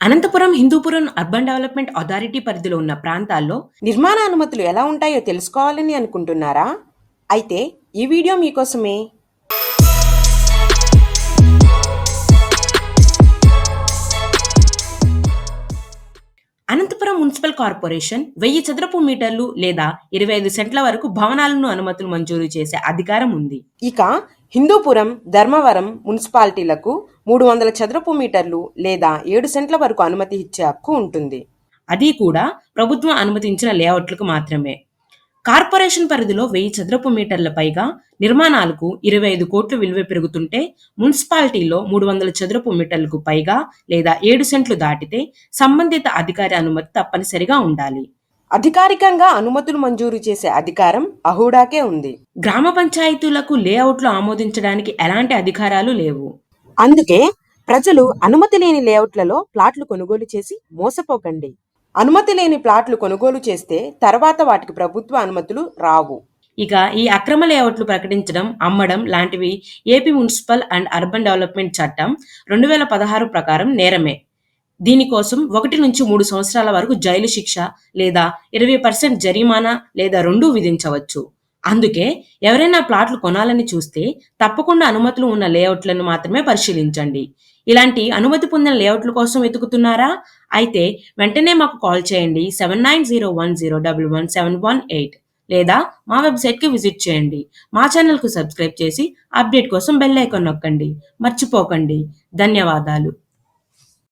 Anantapuram Hindupuram urban development authority పరిధిలో ఉన్న ప్రాంతాల్లో నిర్మాణ అనుమతులు ఎలా ఉంటాయో తెలుసుకోవాలని అనుకుంటున్నారా? అయితే ఈ వీడియో మీకోసమే. అనంతపురం మున్సిపల్ కార్పొరేషన్ 1000 చదరపు మీటర్లు లేదా 25 సెంట్ల వరకు భవనాలను అనుమతులు మంజూరు చేసే అధికారం ఉంది. ఇక హిందూపురం, ధర్మవరం మున్సిపాలిటీలకు 300 చదరపు మీటర్లు లేదా 7 సెంట్ల వరకు అనుమతి ఇచ్చే హక్కు ఉంటుంది. అది కూడా ప్రభుత్వం అనుమతించిన లేఅవుట్లకు మాత్రమే. కార్పొరేషన్ పరిధిలో 1000 చదరపు మీటర్ల పైగా నిర్మాణాలకు 25 కోట్లు విలువ పెరుగుతుంటే, మున్సిపాలిటీలో 300 చదరపు మీటర్లకు పైగా లేదా 7 సెంట్లు దాటితే సంబంధిత అధికారి అనుమతి తప్పనిసరిగా ఉండాలి. అధికారికంగా అనుమతులు మంజూరు చేసే అధికారం అహూడాకే ఉంది. గ్రామ పంచాయతీలకు లేఅవుట్లు ఆమోదించడానికి ఎలాంటి అధికారాలు లేవు. అందుకే ప్రజలు అనుమతి లేని లేఅవుట్లలో ప్లాట్లు కొనుగోలు చేసి మోసపోకండి. అనుమతి లేని ప్లాట్లు కొనుగోలు చేస్తే తర్వాత వాటికి ప్రభుత్వ అనుమతులు రావు. ఇక ఈ అక్రమ లేఅవుట్లు ప్రకటించడం, అమ్మడం లాంటివి AP municipal and urban development చట్టం 2016 ప్రకారం నేరమే. దీనికోసం 1 నుంచి 3 సంవత్సరాల వరకు జైలు శిక్ష లేదా 20% జరిమానా లేదా రెండూ విధించవచ్చు. అందుకే ఎవరైనా ప్లాట్లు కొనాలని చూస్తే తప్పకుండా అనుమతులు ఉన్న లేఅవుట్లను మాత్రమే పరిశీలించండి. ఇలాంటి అనుమతి పొందిన లేఅవుట్ల కోసం వెతుకుతున్నారా? అయితే వెంటనే మాకు కాల్ చేయండి 7901011718 లేదా మా వెబ్సైట్కి విజిట్ చేయండి. మా ఛానల్కు సబ్స్క్రైబ్ చేసి అప్డేట్ కోసం బెల్ ఐకాన్ నొక్కండి. మర్చిపోకండి. ధన్యవాదాలు.